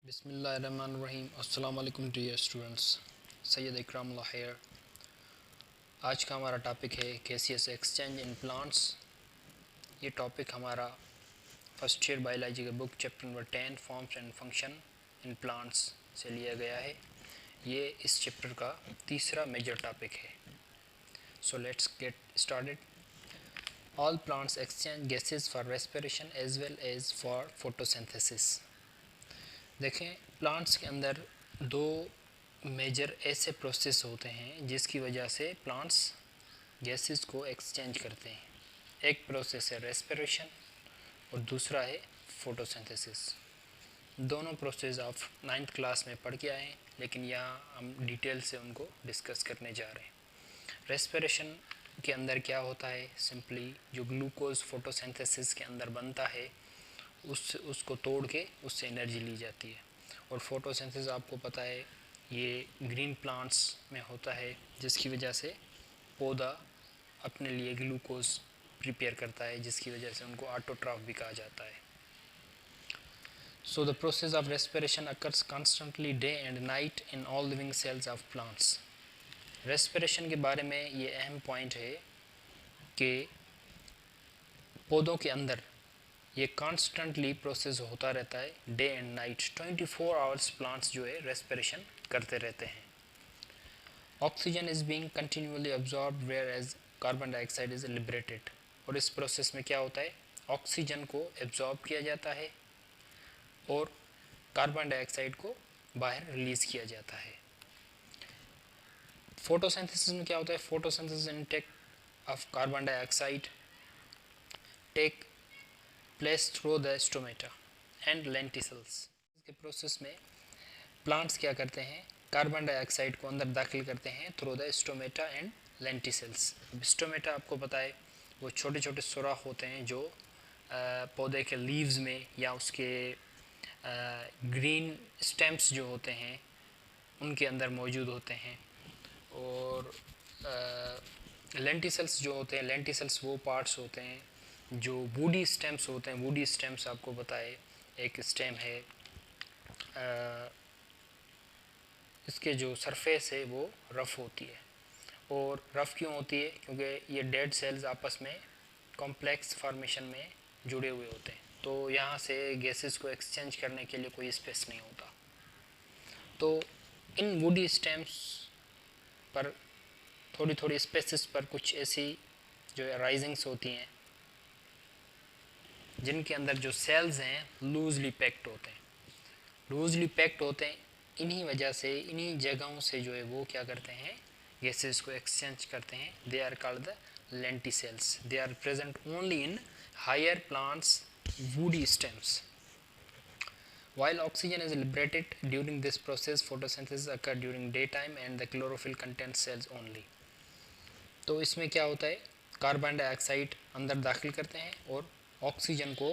बिस्मिल्लाहिर्रहमानिर्रहीम। अस्सलाम वालेकुम डियर स्टूडेंट्स, सैयद इकराम लाहिर। आज का हमारा टॉपिक है गैसियस एक्सचेंज इन प्लांट्स। ये टॉपिक हमारा फर्स्ट ईयर बायोलॉजी के book chapter number 10 forms and function in plants से लिया गया है। ये इस चैप्टर का तीसरा मेजर टॉपिक है। So let's get started. All plants exchange gases for respiration as well as for photosynthesis. देखें, प्लांट्स के अंदर दो मेजर ऐसे प्रोसेस होते हैं जिसकी वजह से प्लांट्स गैसेस को एक्सचेंज करते हैं। एक प्रोसेस है रेस्पिरेशन और दूसरा है फोटोसिंथेसिस। दोनों प्रोसेस आप 9th क्लास में पढ़ के आए हैं, लेकिन यहाँ हम डिटेल से उनको डिस्कस करने जा रहे हैं। रेस्पिरेशन के अंदर क्या होता है, सिंपली जो ग्लूकोज फोटोसिंथेसिस के अंदर बनता है उसको तोड़ के उससे एनर्जी ली जाती है। और फोटोसिंथेसिस आपको पता है ये ग्रीन प्लांट्स में होता है, जिसकी वजह से पौधा अपने लिए ग्लूकोज प्रिपेयर करता है, जिसकी वजह से उनको ऑटोट्रॉफ भी कहा जाता है। So the process of respiration occurs constantly day and night in all living sales of plants. Respiration के बारे में ये अहम पॉइंट है कि पौधों के अंदर ये कॉन्स्टेंटली प्रोसेस होता रहता है, day and night 24 hours plants जो है रेस्पिरेशन करते रहते हैं। Oxygen is being continuously absorbed whereas carbon dioxide is liberated. और इस प्रोसेस में क्या होता है, ऑक्सीजन को एब्जॉर्ब किया जाता है और कार्बन डाइऑक्साइड को बाहर रिलीज किया जाता है। फोटोसिंथेसिस में क्या होता है, photosynthesis intake of carbon dioxide take place through the stomata and lenticels. के प्रोसेस में प्लांट्स क्या करते हैं, कार्बन डाइऑक्साइड को अंदर दाखिल करते हैं through the stomata and lenticels. Stomata आपको पता है वो छोटे छोटे सुराख होते हैं जो पौधे के लीव्स में या उसके ग्रीन स्टेम्स जो होते हैं उनके अंदर मौजूद होते हैं। और लेंटिसल्स जो होते हैं, लेंटिसल्स वो पार्ट्स होते हैं जो वुडी स्टेम्स होते हैं। वुडी स्टेम्स आपको पता है एक स्टेम है, इसके जो सरफेस है वो रफ़ होती है। और रफ़ क्यों होती है, क्योंकि ये डेड सेल्स आपस में कॉम्प्लेक्स फॉर्मेशन में जुड़े हुए होते हैं, तो यहाँ से गैसेस को एक्सचेंज करने के लिए कोई स्पेस नहीं होता। तो इन वुडी स्टेम्स पर थोड़ी थोड़ी स्पेसिस पर कुछ ऐसी जो राइजिंग्स होती हैं जिनके अंदर जो सेल्स हैं लूजली पैक्ड होते हैं। लूजली पैक्ड होते हैं, इन्हीं वजह से इन्हीं जगहों से जो है वो क्या करते हैं, गैसेस को एक्सचेंज करते हैं। They are called the lenticels. They are present only in higher plants woody stems. While oxygen is liberated during this process, photosynthesis occur during daytime and the chlorophyll contains cells only. तो इसमें क्या होता है, carbon dioxide अंदर दाखिल करते हैं और ऑक्सीजन को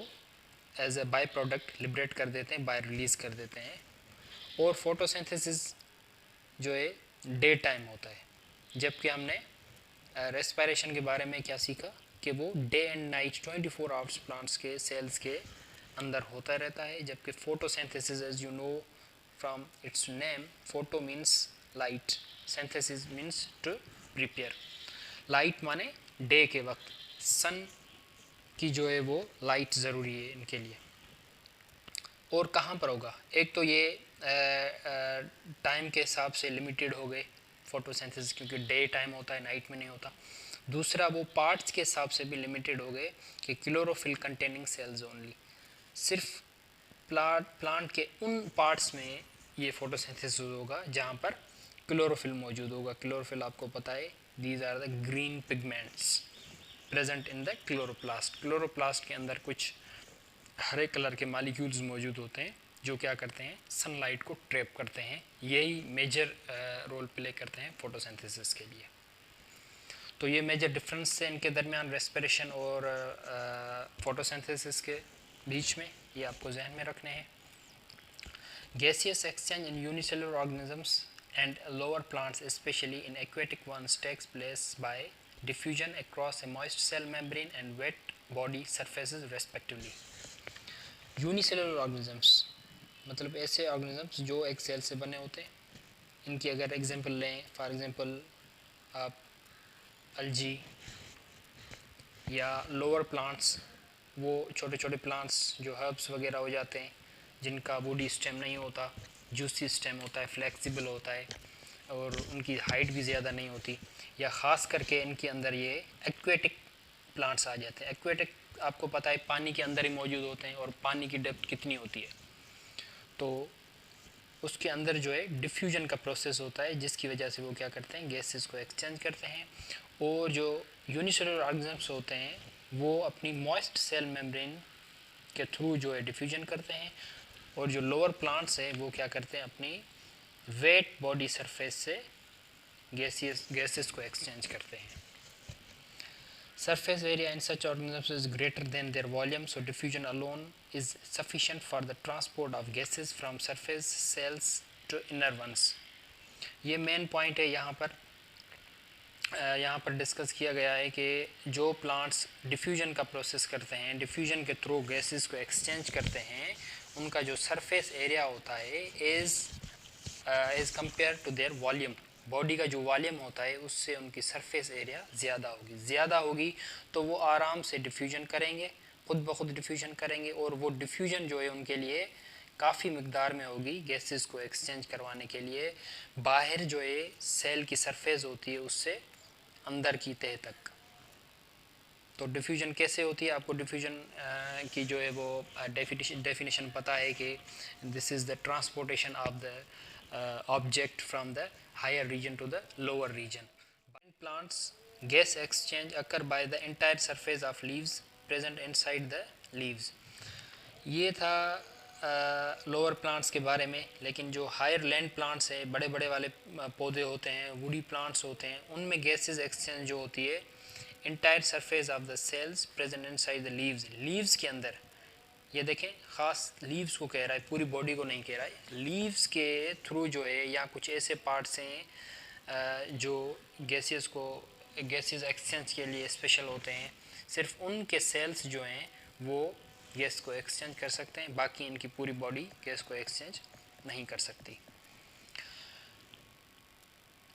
as a byproduct liberate कर देते हैं, बाहर रिलीज कर देते हैं। और फोटोसिंथेसिस जो है डे टाइम होता है, जबकि हमने रेस्पिरेशन के बारे में क्या सीखा कि वो day and night 24 hours plants के सेल्स के अंदर होता रहता है। जबकि photosynthesis as you know from its name, photo means light, synthesis means to prepare. Light माने डे के वक्त सन की जो है वो लाइट ज़रूरी है इनके लिए। और कहाँ पर होगा, एक तो ये टाइम के हिसाब से लिमिटेड हो गए फोटोसिंथेसिस, क्योंकि डे टाइम होता है, नाइट में नहीं होता। दूसरा वो पार्ट्स के हिसाब से भी लिमिटेड हो गए कि क्लोरोफिल कंटेनिंग सेल्स ओनली, सिर्फ प्लांट के उन पार्ट्स में ये फोटोसिंथेसिस होगा जहाँ पर क्लोरोफिल मौजूद होगा। क्लोरोफिल आपको पता है, these are the green pigments present in the chloroplast. Chloroplast के अंदर कुछ हरे कलर के मॉलिक्यूल्स मौजूद होते हैं जो क्या करते हैं, सनलाइट को ट्रैप करते हैं। यही मेजर रोल प्ले करते हैं फोटोसिंथेसिस के लिए। तो ये मेजर डिफरेंस है इनके दरमियान, रेस्पिरेशन और फोटोसिंथेसिस के बीच में, ये आपको जहन में रखने हैं। Gaseous exchange in unicellular organisms and lower plants specially in aquatic ones takes place by diffusion across a moist cell membrane and wet body surfaces respectively. Unicellular organisms मतलब ऐसे ऑर्गेनिजम्स जो एक सेल से बने होते हैं। इनकी अगर एग्जांपल लें, फॉर एग्जांपल आप अल्जी या लोअर प्लांट्स, वो छोटे छोटे प्लांट्स जो हर्ब्स वगैरह हो जाते हैं, जिनका वुडी स्टेम नहीं होता, जूसी स्टेम होता है, फ्लेक्सिबल होता है और उनकी हाइट भी ज़्यादा नहीं होती। या ख़ास करके इनके अंदर ये एक्वेटिक प्लांट्स आ जाते हैं। एक्वेटिक आपको पता है पानी के अंदर ही मौजूद होते हैं, और पानी की डेप्थ कितनी होती है, तो उसके अंदर जो है डिफ्यूजन का प्रोसेस होता है, जिसकी वजह से वो क्या करते हैं, गैसेस को एक्सचेंज करते हैं। और जो यूनिसेलुलर ऑर्गेनिजम्स होते हैं वो अपनी मॉइस्ट सेल मेम्ब्रेन के थ्रू जो है डिफ्यूजन करते हैं। और जो लोअर प्लांट्स है वो क्या करते हैं, अपनी वेट बॉडी सरफेस से गैसेस को एक्सचेंज करते हैं। Surface area in such organisms is greater than their volume, so diffusion alone is sufficient for the transport of gases from surface cells to inner ones. ये main point है यहाँ पर discuss किया गया है कि जो प्लांट्स डिफ्यूजन का प्रोसेस करते हैं, डिफ्यूजन के थ्रू गैसेस को एक्सचेंज करते हैं, उनका जो सरफेस एरिया होता है as compare to their volume, body का जो वॉल्यूम होता है उससे उनकी सरफेस एरिया ज़्यादा होगी तो वो आराम से डिफ्यूजन करेंगे, खुद ब खुद डिफ्यूजन करेंगे। और वो डिफ्यूजन जो है उनके लिए काफ़ी मकदार में होगी गैसेस को एक्सचेंज करवाने के लिए, बाहर जो है सेल की सरफेस होती है उससे अंदर की तह तक। तो डिफ्यूजन कैसे होती है, आपको डिफ्यूजन की जो है वो डेफिनेशन पता है कि this is the transportation of the object from the higher region to the lower region. In plants gas exchange occur by the entire surface of leaves present inside the leaves. ये था lower plants के बारे में। लेकिन जो higher land plants है, बड़े बड़े वाले पौधे होते हैं, वुडी प्लांट्स होते हैं, उनमें गैसेस एक्सचेंज जो होती है entire surface of the cells present inside the leaves, leaves के अंदर। ये देखें, ख़ास लीव्स को कह रहा है, पूरी बॉडी को नहीं कह रहा है। लीव्स के थ्रू जो है, या कुछ ऐसे पार्ट्स हैं जो गैसेस एक्सचेंज के लिए स्पेशल होते हैं, सिर्फ उनके सेल्स जो हैं वो गैस को एक्सचेंज कर सकते हैं, बाकी इनकी पूरी बॉडी गैस को एक्सचेंज नहीं कर सकती।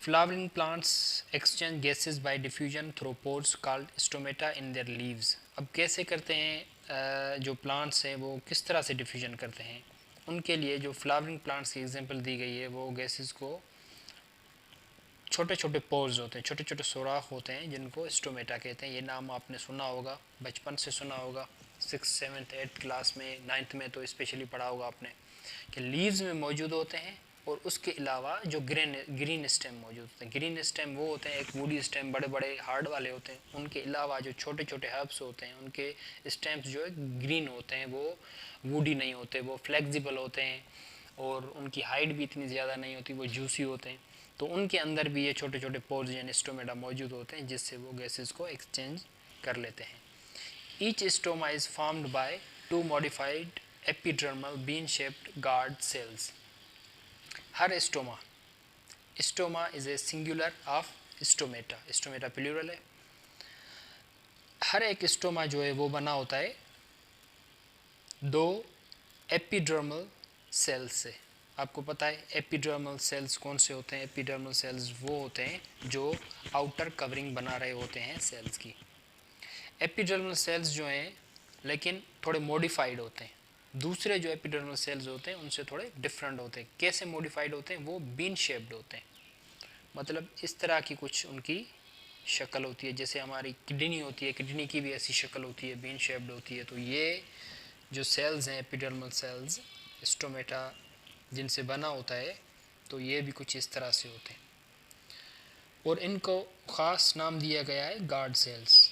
Flowering plants exchange gases bye diffusion through pores called stomata in their leaves. अब कैसे करते हैं जो प्लांट्स हैं वो किस तरह से डिफ्यूजन करते हैं, उनके लिए जो फ्लावरिंग प्लांट्स की एग्जांपल दी गई है, वो गैसेस को छोटे छोटे पोर्स होते हैं, छोटे छोटे सुराख होते हैं, जिनको स्टोमेटा कहते हैं। ये नाम आपने सुना होगा, बचपन से सुना होगा, 6th 7th 8th क्लास में, 9th में तो स्पेशली पढ़ा होगा आपने कि लीव्स में मौजूद होते हैं। और उसके अलावा जो ग्रीन स्टेम मौजूद होते हैं, ग्रीन स्टेम वो होते हैं, एक वुडी स्टेम बड़े बड़े हार्ड वाले होते हैं। उनके अलावा जो छोटे छोटे हर्ब्स होते हैं, उनके स्टेम्स जो है ग्रीन होते हैं, वो वुडी नहीं होते, वो फ्लेक्सिबल होते हैं और उनकी हाइट भी इतनी ज़्यादा नहीं होती, वो जूसी होते हैं। तो उनके अंदर भी ये छोटे छोटे पोर्स यानी स्टोमेटा मौजूद होते हैं, जिससे वो गैसेस को एक्सचेंज कर लेते हैं। Each stoma is formed by 2 modified epidermal bean shaped guard cells. हर stoma is a singular of stomata, stomata plural है। हर एक स्टोमा जो है वो बना होता है 2 एपिडर्मल सेल्स से। आपको पता है एपिडर्मल सेल्स कौन से होते हैं? एपिडर्मल सेल्स वो होते हैं जो आउटर कवरिंग बना रहे होते हैं सेल्स की। एपिडर्मल सेल्स जो हैं लेकिन थोड़े मॉडिफाइड होते हैं, दूसरे जो एपिडर्मल सेल्स होते हैं उनसे थोड़े डिफरेंट होते हैं। कैसे मॉडिफाइड होते हैं? वो बीन शेप्ड होते हैं, मतलब इस तरह की कुछ उनकी शक्ल होती है, जैसे हमारी किडनी होती है, किडनी की भी ऐसी शक्ल होती है, बीन शेप्ड होती है। तो ये जो सेल्स हैं एपिडर्मल सेल्स, स्टोमेटा जिनसे बना होता है, तो ये भी कुछ इस तरह से होते हैं। और इनको ख़ास नाम दिया गया है गार्ड सेल्स।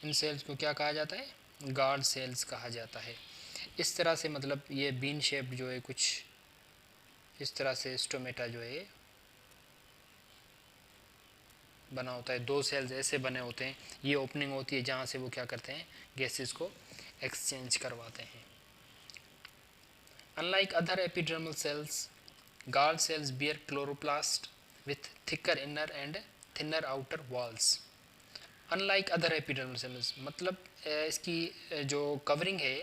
इन सेल्स को क्या कहा जाता है? गार्ड सेल्स कहा जाता है। इस तरह से मतलब ये बीन शेप्ड जो है कुछ इस तरह से स्टोमेटा जो है बना होता है। 2 सेल्स ऐसे बने होते हैं, ये ओपनिंग होती है जहाँ से वो क्या करते हैं, गैसेस को एक्सचेंज करवाते हैं। Unlike other epidermal cells, guard cells bear chloroplast with thicker inner and thinner outer walls. Unlike other epidermal cells मतलब इसकी जो कवरिंग है,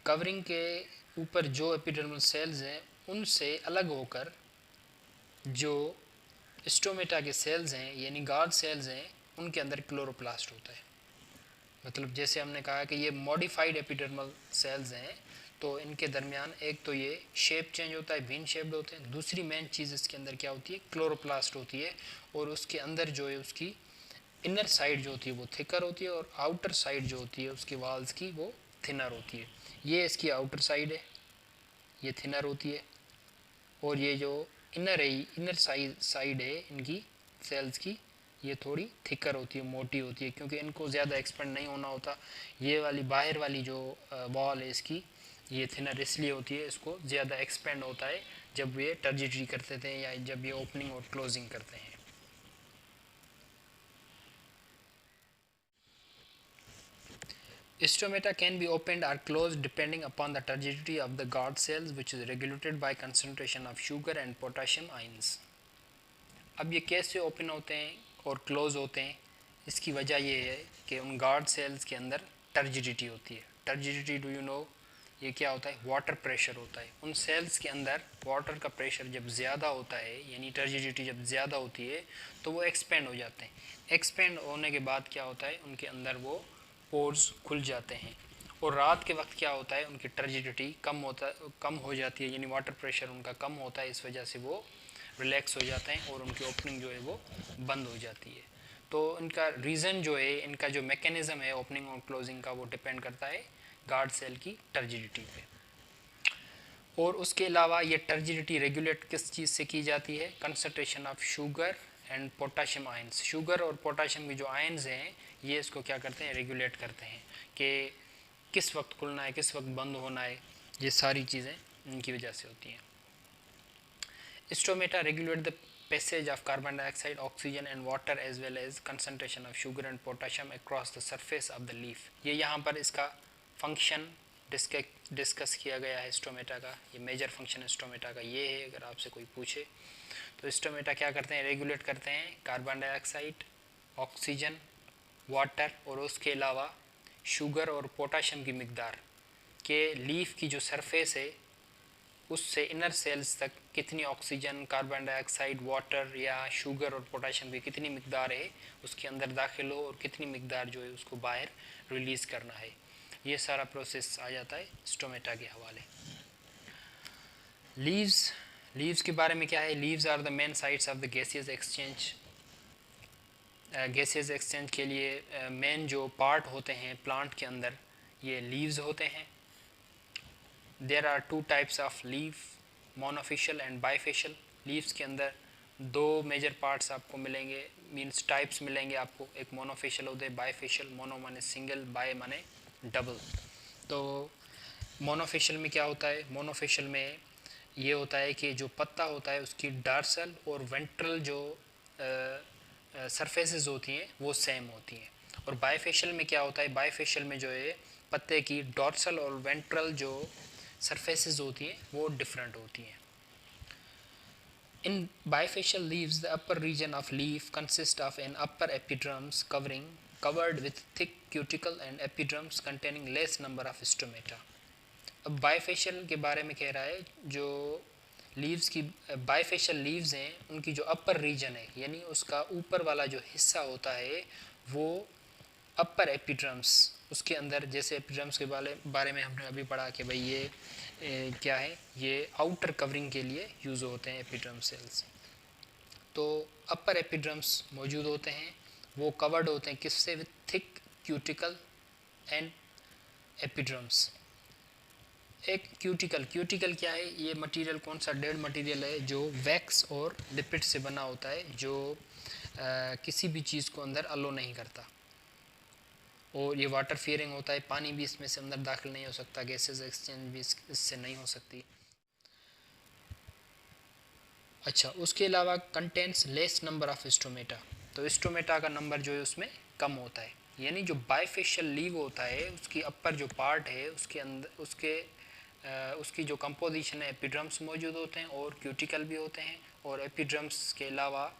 कवरिंग के ऊपर जो एपिडर्मल सेल्स हैं उनसे अलग होकर जो स्टोमेटा के सेल्स हैं यानी गार्ड सेल्स हैं उनके अंदर क्लोरोप्लास्ट होता है। मतलब जैसे हमने कहा कि ये मॉडिफाइड एपिडर्मल सेल्स हैं, तो इनके दरमियान एक तो ये शेप चेंज होता है, बीन शेप्ड होते हैं। दूसरी मेन चीज़ इसके अंदर क्या होती है, क्लोरोप्लास्ट होती है, और उसके अंदर जो है उसकी इनर साइड जो होती है वो थिकर होती है और आउटर साइड जो होती है उसकी वाल्स की वो थिनर होती है। ये इसकी आउटर साइड है, ये थिनर होती है, और ये जो इनर है, इनर साइड है इनकी सेल्स की, ये थोड़ी थिकर होती है, मोटी होती है, क्योंकि इनको ज़्यादा एक्सपेंड नहीं होना होता। ये वाली बाहर वाली जो वॉल है इसकी, ये थिनर इसलिए होती है, इसको ज़्यादा एक्सपेंड होता है जब ये टर्जिटरी करते थे या जब ये ओपनिंग और क्लोजिंग करते हैं। Stomata can be opened or closed depending upon the turgidity of the guard cells, which is regulated by concentration of sugar and potassium ions. अब ये कैसे ओपन होते हैं और क्लोज होते हैं, इसकी वजह ये है कि उन गार्ड सेल्स के अंदर टर्जिडिटी होती है। टर्जिडिटी डू यू नो, ये क्या होता है, वाटर प्रेशर होता है। उन सेल्स के अंदर वाटर का प्रेशर जब ज़्यादा होता है यानी टर्जिडिटी जब ज़्यादा होती है तो वो एक्सपेंड हो जाते हैं। एक्सपेंड होने के बाद क्या होता है, उनके अंदर वो पोर्स खुल जाते हैं, और रात के वक्त क्या होता है, उनकी टर्जिडिटी कम हो जाती है, यानी वाटर प्रेशर उनका कम होता है, इस वजह से वो रिलैक्स हो जाते हैं और उनकी ओपनिंग जो है वो बंद हो जाती है। तो इनका रीज़न जो है, इनका जो मैकेनिज़्म है ओपनिंग और क्लोजिंग का, वो डिपेंड करता है गार्ड सेल की टर्जिडिटी पे। और उसके अलावा ये टर्जिडिटी रेगुलेट किस चीज़ से की जाती है, concentration of sugar and potassium ions. Sugar और पोटाशियम की जो आयंस हैं ये इसको क्या करते हैं, रेगुलेट करते हैं कि किस वक्त खुलना है, किस वक्त बंद होना है। ये सारी चीज़ें इनकी वजह से होती हैं। Stomata regulate the passage of carbon dioxide, oxygen and water as well as concentration of sugar and potassium across the surface of the leaf. ये यहाँ पर इसका फंक्शन डिस्कस किया गया है स्टोमेटा का। ये मेजर फंक्शन स्टोमेटा का ये है, अगर आपसे कोई पूछे तो स्टोमेटा क्या करते हैं, रेगुलेट करते हैं कार्बन डाइऑक्साइड, ऑक्सीजन, वाटर और उसके अलावा शुगर और पोटाशियम की मिकदार के लीफ की जो सरफेस है उससे इनर सेल्स तक कितनी ऑक्सीजन, कार्बन डाइऑक्साइड, वाटर या शुगर और पोटाशियम की कितनी मिकदार है उसके अंदर दाखिल हो और कितनी मिकदार जो है उसको बाहर रिलीज़ करना है, ये सारा प्रोसेस आ जाता है स्टोमेटा के हवाले। लीव्स के बारे में क्या है, leaves are the main sites of the gaseous exchange. Gaseous exchange के लिए मेन जो पार्ट होते हैं प्लांट के अंदर ये लीव्स होते हैं। There are two types of leaf, monofacial and bifacial. Leaves के अंदर दो मेजर पार्ट्स आपको मिलेंगे, मीन्स टाइप्स मिलेंगे आपको। एक मोनोफेशियल होते हैं, बाईफेशियल। मोनो माने सिंगल, बाय माने डबल। तो मोनोफेशियल में क्या होता है, मोनोफेशियल में ये होता है कि जो पत्ता होता है उसकी डार्सल और वेंट्रल जो सरफेसेस होती हैं वो सेम होती हैं। और बाईफेशियल में क्या होता है, बाईफेशियल में जो है पत्ते की डॉर्सल और वेंट्रल जो सरफेसेस होती हैं वो डिफरेंट होती हैं। In bifacial leaves, the upper region of leaf consists of an upper epidermis covered with thick cuticle and epidermis containing less number of stomata. अब बाईफेशियल के बारे में कह रहा है, जो लीव्स की बाईफेशियल लीव्स हैं उनकी जो अपर रीजन है यानी उसका ऊपर वाला जो हिस्सा होता है वो अपर एपिड्रम्स, उसके अंदर जैसे एपिड्रम्स के बारे में हमने अभी पढ़ा कि भाई ये क्या है, ये आउटर कवरिंग के लिए यूज़ होते हैं एपिड्रम सेल्स। तो अपर एपिड्रम्स मौजूद होते हैं, वो कवर्ड होते हैं किससे, विथ थिक क्यूटिकल एंड एपिड्रम्स। एक क्यूटिकल क्या है, ये मटेरियल कौन सा, डेड मटेरियल है जो वैक्स और लिपिड से बना होता है, जो किसी भी चीज़ को अंदर अलो नहीं करता, और ये वाटर फियरिंग होता है, पानी भी इसमें से अंदर दाखिल नहीं हो सकता, गैसेस एक्सचेंज भी इससे नहीं हो सकती। अच्छा, उसके अलावा contents less number of stomata, तो स्टोमेटा का नंबर जो है उसमें कम होता है। यानी जो बाईफेशियल लीव होता है उसकी अपर जो पार्ट है उसके अंदर उसकी जो कंपोजिशन है, एपिड्रम्स मौजूद होते हैं और क्यूटिकल भी होते हैं, और एपिड्रम्स के अलावा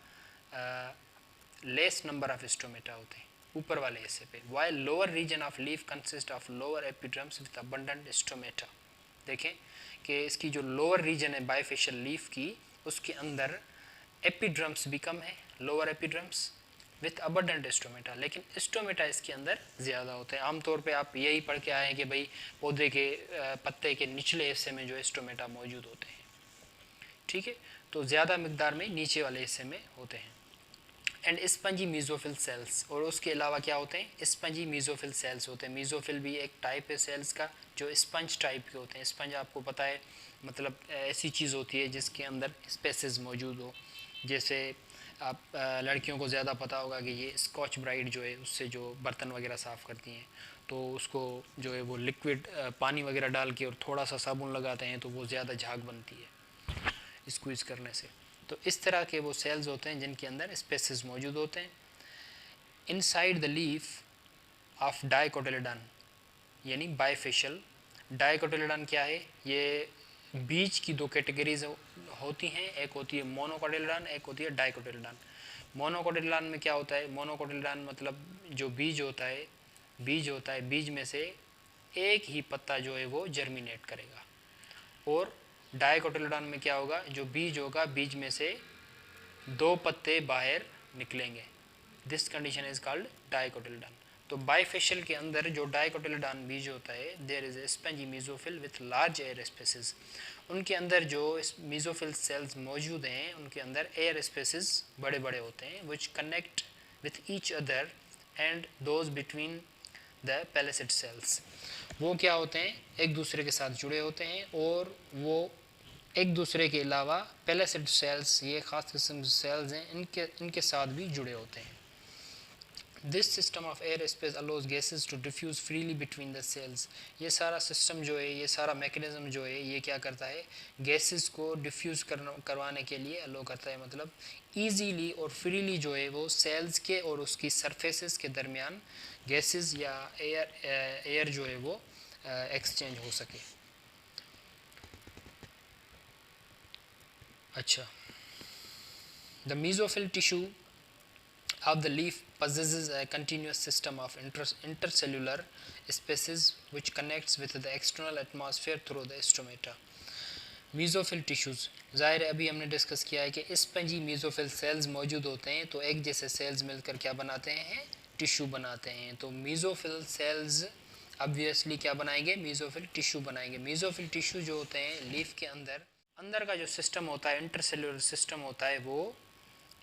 लेस नंबर ऑफ स्टोमेटा होते हैं ऊपर वाले हिस्से पे। While lower region of leaf consist of lower epidermis with abundant stomata. देखें कि इसकी जो लोअर रीजन है बाइफेशियल लीफ की, उसके अंदर एपिड्रम्स भी कम है, lower epidermis with abundant stomata, लेकिन स्टोमेटा इसके अंदर ज़्यादा होते हैं। आमतौर पे आप यही पढ़ के आए हैं कि भाई पौधे के पत्ते के निचले हिस्से में जो स्टोमेटा मौजूद होते हैं, ठीक है, तो ज़्यादा मिकदार में नीचे वाले हिस्से में होते हैं। एंड स्पंजी मीजोफिल सेल्स, और उसके अलावा क्या होते हैं, स्पंजी मीजोफिल सेल्स होते हैं। मीजोफिल भी एक टाइप है सेल्स का जो स्पंज टाइप के होते हैं। स्पंज आपको पता है मतलब ऐसी चीज़ होती है जिसके अंदर स्पेसेस मौजूद हो, जैसे आप लड़कियों को ज़्यादा पता होगा कि ये स्कॉच ब्राइट जो है उससे जो बर्तन वगैरह साफ़ करती हैं, तो उसको जो है वो लिक्विड पानी वगैरह डाल के और थोड़ा सा साबुन लगाते हैं तो वो ज़्यादा झाग बनती है स्क्वीज़ करने से। तो इस तरह के वो सेल्स होते हैं जिनके अंदर स्पेसेस मौजूद होते हैं। Inside the leaf of dicotyledon यानी बाइफेशियल। डाइकोटिलेडन क्या है, ये बीज की दो कैटेगरीज होती हैं, एक होती है मोनोकोटिलेडन, एक होती है डाइकोटिलेडन। मोनोकोटिलेडन में क्या होता है, मोनोकोटिलेडन मतलब जो बीज होता है, बीज में से एक ही पत्ता जो है वो जर्मिनेट करेगा। और डाइकोटिलेडन में क्या होगा, जो बीज होगा बीज में से दो पत्ते बाहर निकलेंगे। This condition is called dicotyledon. तो बाइफेशियल के अंदर जो डाइकोटिलेडन बीज होता है, there is a spongy mesophyll with large air spaces. उनके अंदर जो मीजोफिल सेल्स मौजूद हैं उनके अंदर एयर स्पेसेस बड़े बड़े होते हैं, which connect with each other and those between the palisade cells. वो क्या होते हैं, एक दूसरे के साथ जुड़े होते हैं, और वो एक दूसरे के अलावा पैलेसिड सेल्स, ये खास किस्म के सेल्स हैं, इनके साथ भी जुड़े होते हैं। This system of air space allows gases to diffuse freely between the cells. ये सारा सिस्टम जो है, ये सारा मैकेनिज्म जो है, ये क्या करता है, गैसेस को डिफ्यूज़ करवाने के लिए अलो करता है। मतलब ईजीली और फ्रीली जो है वो सेल्स के और उसकी सरफेसेस के दरमियान गैसेस या एयर जो है वो एक्सचेंज हो सके। अच्छा, the mesophyll tissue of the leaf possesses a continuous system of intercellular spaces which connects with the external atmosphere through the stomata. Mesophyll tissues, ज़ाहिर है अभी हमने डिस्कस किया है कि स्पंजी मीज़ोफिल सेल्स मौजूद होते हैं, तो एक जैसे सेल्स मिलकर क्या बनाते हैं, टिश्यू बनाते हैं। तो मीज़ोफिल सेल्स ऑब्वियसली क्या बनाएंगे, मीज़ोफिल टिश्यू बनाएंगे। मीज़ोफिल टिश्यू जो होते हैं लीफ के अंदर का जो सिस्टम होता है, इंटरसेल्युलर सिस्टम होता है, वो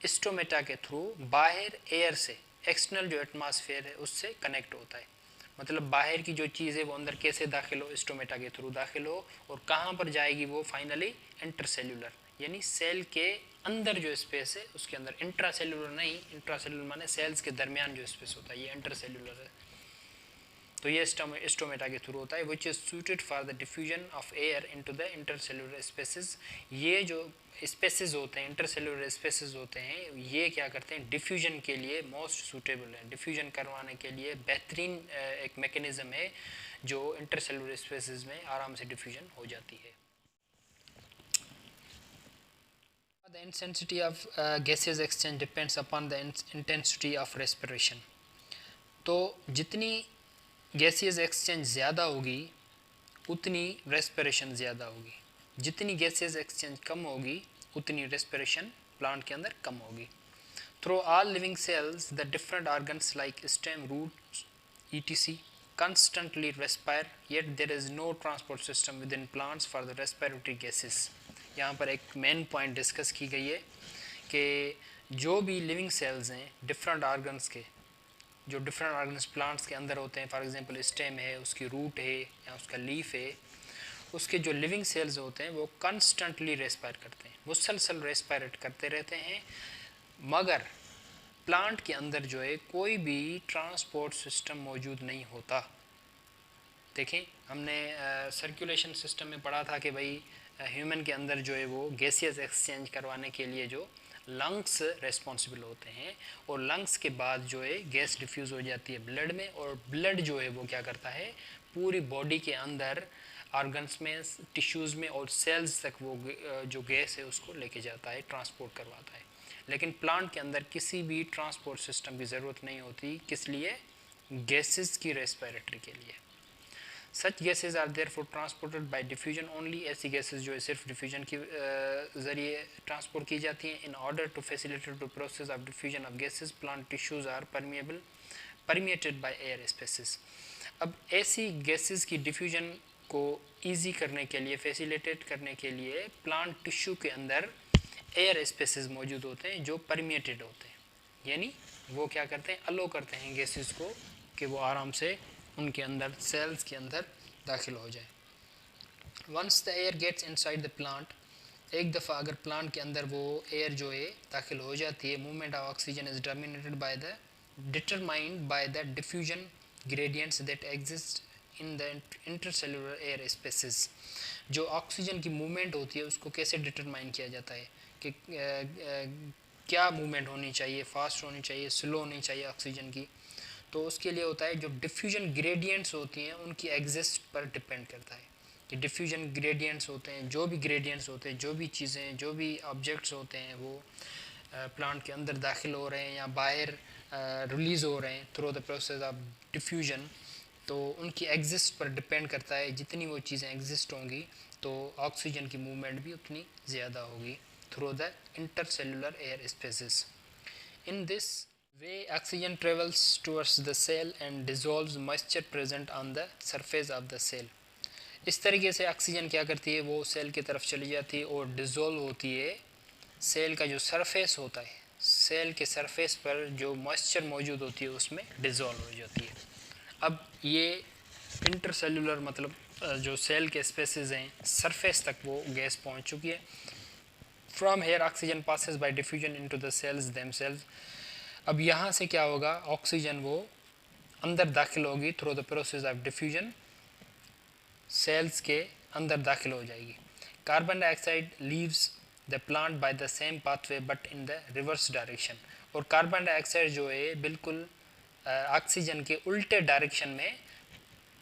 स्टोमेटा के थ्रू बाहर एयर से, एक्सटर्नल जो एटमॉस्फेयर है उससे कनेक्ट होता है। मतलब बाहर की जो चीज़ है वो अंदर कैसे दाखिल हो, स्टोमेटा के थ्रू दाखिल हो, और कहाँ पर जाएगी वो फाइनली इंटरसेल्युलर, यानी सेल के अंदर जो स्पेस है उसके अंदर। इंट्रासेल्युलर नहीं, इंट्रासेल्युलर माने सेल्स के दरमियान जो स्पेस होता है, ये इंटरसेल्युलर है। तो ये स्टोमेटा के थ्रू होता है, which is suited for the diffusion of air into the intercellular spaces. ये जो स्पेसेस होते हैं, इंटरसेल्युलर स्पेसेस होते हैं, ये क्या करते हैं, डिफ्यूजन के लिए मोस्ट सूटेबल है। डिफ्यूजन करवाने के लिए बेहतरीन एक मैकेनिज्म है जो इंटरसेल्युलर स्पेसेस में आराम से डिफ्यूजन हो जाती है। The intensity of gaseous exchange depends upon the intensity of respiration. तो जितनी गैसियस एक्सचेंज ज़्यादा होगी उतनी रेस्पिरेशन ज़्यादा होगी, जितनी गैसियस एक्सचेंज कम होगी उतनी रेस्पिरेशन प्लांट के अंदर कम होगी। Through all living cells the different organs like stem, roots, ETC constantly respire, yet there is no transport system within plants for the respiratory gases. यहाँ पर एक मेन पॉइंट डिस्कस की गई है कि जो भी लिविंग सेल्स हैं डिफरेंट ऑर्गन्स के, जो डिफरेंट ऑर्गन्स प्लांट्स के अंदर होते हैं, फॉर एग्जांपल स्टेम है, उसकी रूट है या उसका लीफ है, उसके जो लिविंग सेल्स होते हैं वो कॉन्स्टेंटली रेस्पायर करते हैं, मुसलसल रेस्पायरेट करते रहते हैं। मगर प्लांट के अंदर जो है कोई भी ट्रांसपोर्ट सिस्टम मौजूद नहीं होता। देखें हमने सर्कुलेशन सिस्टम में पढ़ा था कि भाई ह्यूमन के अंदर जो है वो गैसियस एक्सचेंज करवाने के लिए जो लंग्स रेस्पॉन्सिबल होते हैं, और लंग्स के बाद जो है गैस डिफ्यूज़ हो जाती है ब्लड में, और ब्लड जो है वो क्या करता है पूरी बॉडी के अंदर ऑर्गन्स में, टिश्यूज़ में और सेल्स तक वो जो गैस है उसको लेके जाता है, ट्रांसपोर्ट करवाता है। लेकिन प्लांट के अंदर किसी भी ट्रांसपोर्ट सिस्टम की ज़रूरत नहीं होती, किस लिए, गैसेस की रेस्पिरेटरी के लिए। Such gases are there for transported by diffusion only, ऐसी गैसेज जो है सिर्फ डिफ्यूजन के ज़रिए ट्रांसपोर्ट की जाती हैं. In order to facilitate the process of diffusion of gases plant tissues are permeated by air spaces. अब ऐसी गैसेज की डिफ्यूजन को ईजी करने के लिए, फैसिलिटेट करने के लिए प्लांट टिश्यू के अंदर एयर स्पेसेस मौजूद होते हैं जो परमिएटेड होते हैं, यानी वो क्या करते हैं, अलो करते हैं गैसेस को कि वो आराम से उनके अंदर सेल्स के अंदर दाखिल हो जाए. Once the air gets inside the plant, एक दफ़ा अगर प्लांट के अंदर वो एयर जो है दाखिल हो जाती है, movement of oxygen is determined by the diffusion gradients that exist in the intercellular air spaces. जो ऑक्सीजन की मूवमेंट होती है उसको कैसे डिटरमाइन किया जाता है कि क्या मूवमेंट होनी चाहिए, फास्ट होनी चाहिए, स्लो होनी चाहिए ऑक्सीजन की. तो उसके लिए होता है जो डिफ्यूजन ग्रेडियंट्स होती हैं उनकी एग्जिस्ट पर डिपेंड करता है कि डिफ्यूजन ग्रेडियंट्स होते हैं, जो भी ग्रेडियंट्स होते हैं, जो भी चीज़ें, जो भी ऑब्जेक्ट्स होते हैं वो प्लांट के अंदर दाखिल हो रहे हैं या बाहर रिलीज़ हो रहे हैं through the process of diffusion, तो उनकी एग्जिस्ट पर डिपेंड करता है. जितनी वो चीज़ें एग्जिस्ट होंगी तो ऑक्सीजन की मूवमेंट भी उतनी ज़्यादा होगी through the intercellular air spaces. In this way oxygen travels towards the cell and dissolves moisture present on the surface of the cell. इस तरीके से ऑक्सीजन क्या करती है, वो सेल की तरफ चली जाती है और डिज़ोल्व होती है. सेल का जो सरफेस होता है, सेल के सरफेस पर जो मॉइस्चर मौजूद होती है उसमें डिज़ोल्व हो जाती है. अब ये इंटरसेलुलर मतलब जो सेल के स्पेसेस हैं, सरफेस तक वो गैस पहुंच चुकी है. From here oxygen passes by diffusion into the cells themselves. अब यहाँ से क्या होगा, ऑक्सीजन वो अंदर दाखिल होगी through the process of diffusion, cells के अंदर दाखिल हो जाएगी. Carbon dioxide leaves the plant by the same pathway but in the reverse direction. और कार्बन डाइऑक्साइड जो है बिल्कुल ऑक्सीजन के उल्टे डायरेक्शन में,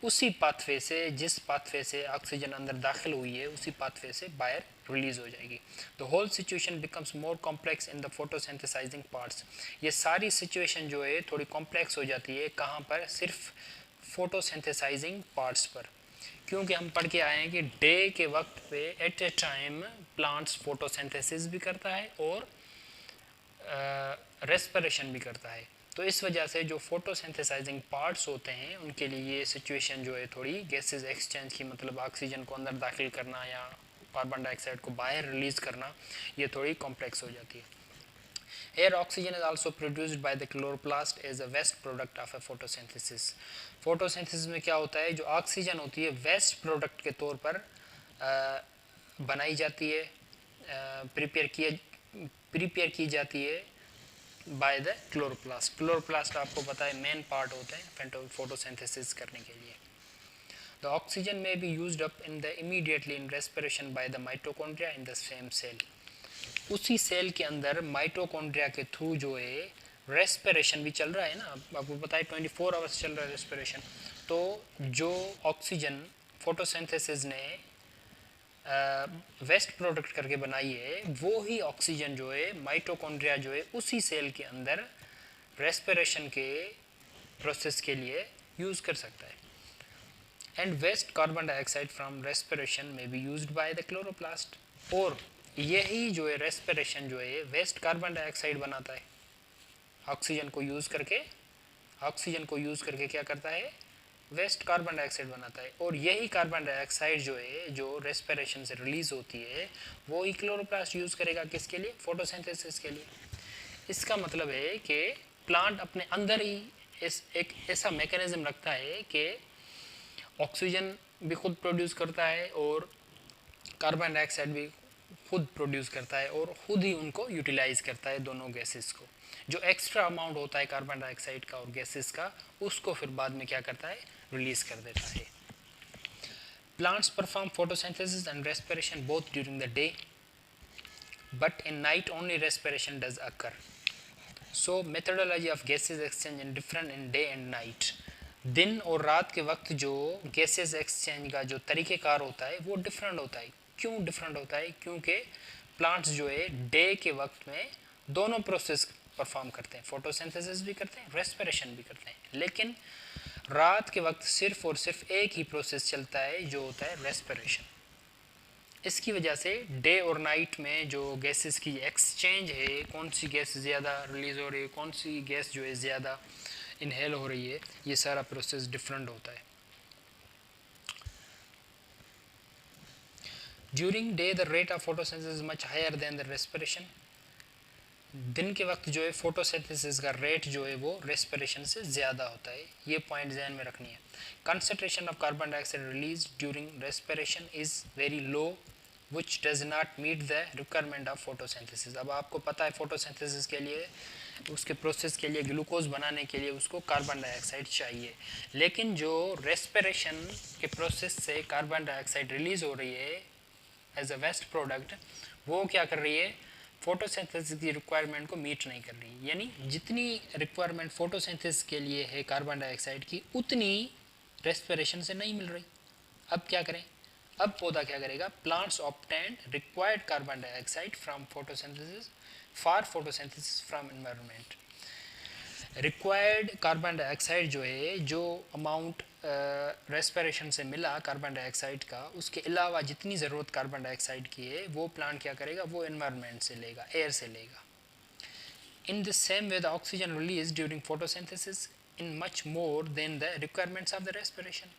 उसी पाथवे से, जिस पाथवे से ऑक्सीजन अंदर दाखिल हुई है उसी पाथवे से बाहर रिलीज हो जाएगी. The whole situation becomes more complex in the photosynthesising parts. ये सारी सिचुएशन जो है थोड़ी कॉम्प्लेक्स हो जाती है. कहाँ पर? सिर्फ फोटोसिंथेसाइजिंग पार्ट्स पर. क्योंकि हम पढ़ के आए हैं कि डे के वक्त पे at a time plants photosynthesis भी करता है और रेस्पिरेशन भी करता है. तो इस वजह से जो फोटोसिंथेसाइजिंग पार्ट्स होते हैं उनके लिए ये सिचुएशन जो है थोड़ी गैसेस एक्सचेंज की, मतलब ऑक्सीजन को अंदर दाखिल करना या कार्बन डाइऑक्साइड को बाहर रिलीज करना, ये थोड़ी कॉम्प्लेक्स हो जाती है. Air oxygen is also produced by the chloroplast as a waste product of a photosynthesis. Photosynthesis में क्या होता है, जो ऑक्सीजन होती है वेस्ट प्रोडक्ट के तौर पर बनाई जाती है, प्रिपेयर की जाती है बाय द क्लोरोप्लास्ट. क्लोरोप्लास्ट आपको पता है मेन पार्ट होते हैं फोटोसिंथेसिस करने के लिए. The oxygen may be used up in the immediately in respiration by the mitochondria in the same cell. उसी सेल के अंदर माइटोकॉन्ड्रिया के थ्रू जो है रेस्पिरेशन भी चल रहा है ना, आपको पता है 24 आवर्स चल रहा है रेस्पिरेशन. तो जो ऑक्सीजन फोटोसिंथेसिस ने वेस्ट प्रोडक्ट करके बनाई है, वो ही ऑक्सीजन जो है माइटोकॉन्ड्रिया जो है उसी सेल के अंदर रेस्पिरेशन के प्रोसेस के लिए यूज़ कर सकता है. And waste carbon dioxide from respiration may be used by the chloroplast. और यही जो है रेस्पिरेशन जो है वेस्ट कार्बन डाइऑक्साइड बनाता है. ऑक्सीजन को यूज़ करके क्या करता है, वेस्ट कार्बन डाइऑक्साइड बनाता है. और यही कार्बन डाइऑक्साइड जो है जो रेस्पिरेशन से रिलीज होती है वो ही क्लोरोप्लास्ट यूज़ करेगा. किसके लिए? फोटोसिंथेसिस के लिए. इसका मतलब है कि प्लांट अपने अंदर ही एक ऐसा मैकेनिज्म रखता है कि ऑक्सीजन भी खुद प्रोड्यूस करता है और कार्बन डाइऑक्साइड भी खुद प्रोड्यूस करता है और खुद ही उनको यूटिलाइज करता है, दोनों गैसेस को. जो एक्स्ट्रा अमाउंट होता है कार्बन डाइऑक्साइड का और गैसेस का, उसको फिर बाद में क्या करता है, रिलीज कर देता है. Plants perform photosynthesis and respiration both during the day, but in night only respiration does occur. So methodology of gases exchange in different in day and night. दिन और रात के वक्त जो गैसेस एक्सचेंज का जो तरीक़ेकार होता है वो डिफरेंट होता है. क्यों डिफरेंट होता है? क्योंकि प्लांट्स जो है डे के वक्त में दोनों प्रोसेस परफॉर्म करते हैं, फोटोसिंथेसिस भी करते हैं, रेस्पिरेशन भी करते हैं. लेकिन रात के वक्त सिर्फ और सिर्फ एक ही प्रोसेस चलता है जो होता है रेस्पिरेशन। इसकी वजह से डे और नाइट में जो गैसेस की एक्सचेंज है, कौन सी गैस ज़्यादा रिलीज़ हो रही है, कौन सी गैस जो है ज़्यादा इनहेल हो रही है, ये सारा प्रोसेस डिफरेंट होता है। During day the rate of photosynthesis much higher than the respiration. दिन के वक्त जो है फोटोसिंथेसिस का रेट जो है वो रेस्पिरेशन से ज़्यादा होता है, ये पॉइंट ध्यान में रखनी है। Concentration of carbon dioxide release during respiration is very low which does not meet the requirement of photosynthesis. अब आपको पता है फोटोसिंथेसिस के लिए, उसके प्रोसेस के लिए, ग्लूकोज बनाने के लिए उसको कार्बन डाइऑक्साइड चाहिए, लेकिन जो रेस्पिरेशन के प्रोसेस से कार्बन डाइऑक्साइड रिलीज़ हो रही है एज अ वेस्ट प्रोडक्ट, वो क्या कर रही है, फोटोसिंथेसिस की रिक्वायरमेंट को मीट नहीं कर रही। यानी जितनी रिक्वायरमेंट फोटोसिंथेसिस के लिए है कार्बन डाइऑक्साइड की, उतनी रेस्पिरेशन से नहीं मिल रही। अब क्या करें, अब पौधा क्या करेगा, plants obtain required carbon dioxide from photosynthesis for photosynthesis from environment. Required carbon dioxide जो है, जो अमाउंट रेस्पिरेशन से मिला कार्बन डाइऑक्साइड का, उसके अलावा जितनी ज़रूरत कार्बन डाइऑक्साइड की है वो प्लांट क्या करेगा, वो एनवायरनमेंट से लेगा, एयर से लेगा। In this same way the oxygen release during photosynthesis in much more than the requirements of the respiration,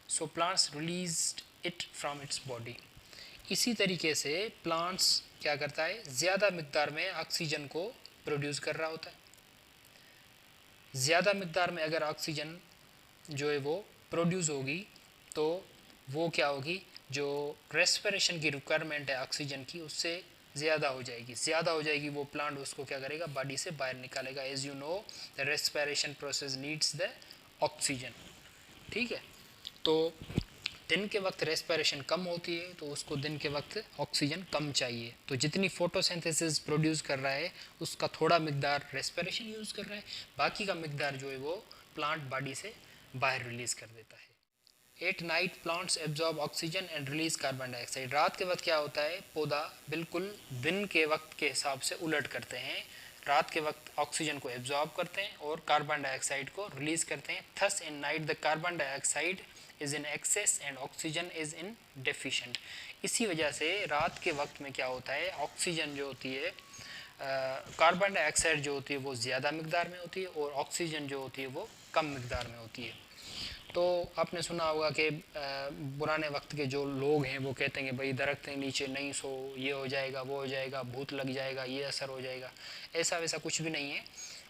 so plants released it from its body. इसी तरीके से प्लांट्स क्या करता है, ज़्यादा मिकदार में ऑक्सीजन को प्रोड्यूस कर रहा होता है। ज़्यादा मिकदार में अगर ऑक्सीजन जो है वो प्रोड्यूस होगी तो वो क्या होगी, जो रेस्पिरेशन की रिक्वायरमेंट है ऑक्सीजन की, उससे ज़्यादा हो जाएगी। ज़्यादा हो जाएगी, वो प्लांट उसको क्या करेगा, बॉडी से बाहर निकालेगा। As you know the respiration process needs the oxygen. ठीक है, तो दिन के वक्त रेस्पिरेशन कम होती है तो उसको दिन के वक्त ऑक्सीजन कम चाहिए, तो जितनी फोटोसिंथेसिस प्रोड्यूस कर रहा है उसका थोड़ा मिकदार रेस्पिरेशन यूज़ कर रहा है, बाकी का मिकदार जो है वो प्लांट बॉडी से बाहर रिलीज़ कर देता है। At night plants absorb oxygen and release carbon dioxide. रात के वक्त क्या होता है, पौधा बिल्कुल दिन के वक्त के हिसाब से उलट करते हैं। रात के वक्त ऑक्सीजन को एब्जॉर्ब करते हैं और कार्बन डाइऑक्साइड को रिलीज करते हैं। Thus in night the carbon dioxide is in excess and oxygen is in deficient. इसी वजह से रात के वक्त में क्या होता है, ऑक्सीजन जो होती है, कार्बन डाइऑक्साइड जो होती है वो ज़्यादा मिकदार में होती है और ऑक्सीजन जो होती है वो कम मिकदार में होती है। तो आपने सुना होगा कि पुराने वक्त के जो लोग हैं वो कहते हैं कि भाई दरख्त के नीचे नहीं सो, ये हो जाएगा, वो हो जाएगा, भूत लग जाएगा, ये असर हो जाएगा। ऐसा वैसा कुछ भी नहीं है।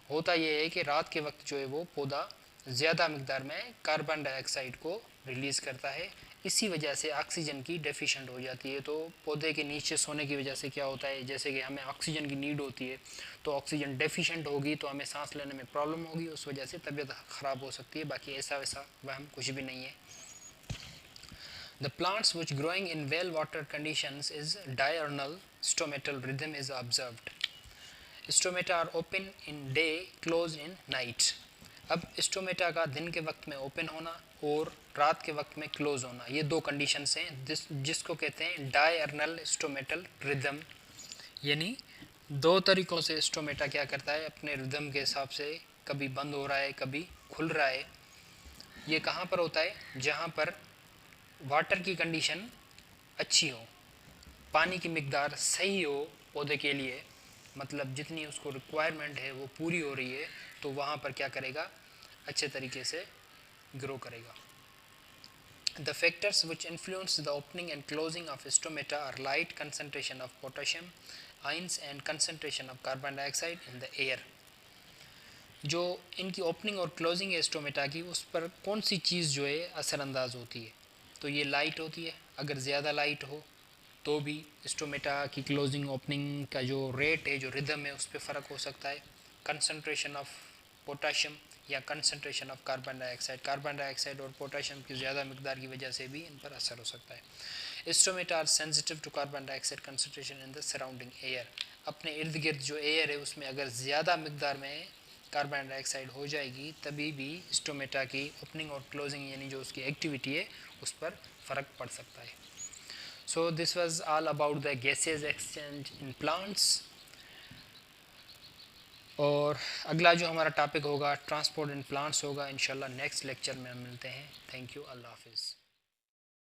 होता ये है कि रात के वक्त जो है वो पौधा ज़्यादा मिकदार में कार्बन डाइऑक्साइड को रिलीज़ करता है, इसी वजह से ऑक्सीजन की डेफिशिएंट हो जाती है। तो पौधे के नीचे सोने की वजह से क्या होता है, जैसे कि हमें ऑक्सीजन की नीड होती है, तो ऑक्सीजन डेफिशिएंट होगी तो हमें सांस लेने में प्रॉब्लम होगी, उस वजह से तबीयत ख़राब हो सकती है। बाकी ऐसा वैसा वहम कुछ भी नहीं है। The plants which growing in well water conditions is diurnal stomatal rhythm is observed. Stomata are open in day, closed in night. अब स्टोमेटा का दिन के वक्त में ओपन होना और रात के वक्त में क्लोज होना, ये दो कंडीशंस हैं जिसको कहते हैं डायर्नल स्टोमेटल रिदम। यानी दो तरीक़ों से स्टोमेटा क्या करता है, अपने रिदम के हिसाब से कभी बंद हो रहा है, कभी खुल रहा है। ये कहाँ पर होता है, जहाँ पर वाटर की कंडीशन अच्छी हो, पानी की मिकदार सही हो पौधे के लिए, मतलब जितनी उसको रिक्वायरमेंट है वो पूरी हो रही है, तो वहाँ पर क्या करेगा, अच्छे तरीके से ग्रो करेगा। The factors which influence the opening and closing of stomata are light, concentration of potassium ions and concentration of carbon dioxide in the air. जो इनकी ओपनिंग और क्लोजिंग है स्टोमेटा की, उस पर कौन सी चीज़ जो है असरअंदाज होती है, तो ये लाइट होती है। अगर ज़्यादा लाइट हो तो भी स्टोमेटा की क्लोजिंग ओपनिंग का जो रेट है, जो रिदम है, उस पर फ़र्क हो सकता है। कंसनट्रेशन ऑफ पोटाशियम या कंसनट्रेशन ऑफ कार्बन डाइऑक्साइड और पोटाशियम की ज़्यादा मिकदार की वजह से भी इन पर असर हो सकता है। Stomata are sensitive to carbon dioxide concentration in the surrounding air. अपने इर्द गिर्द जो एयर है उसमें अगर ज़्यादा मिकदार में कार्बन डाइऑक्साइड हो जाएगी, तभी भी स्टोमेटा की ओपनिंग और क्लोजिंग यानी जो उसकी एक्टिविटी है उस पर फ़र्क पड़ सकता है। So this was all about the gaseous exchange in plants. और अगला जो हमारा टॉपिक होगा ट्रांसपोर्ट एंड प्लांट्स होगा। इंशाल्लाह नेक्स्ट लेक्चर में हम मिलते हैं। थैंक यू, अल्लाह हाफिज़।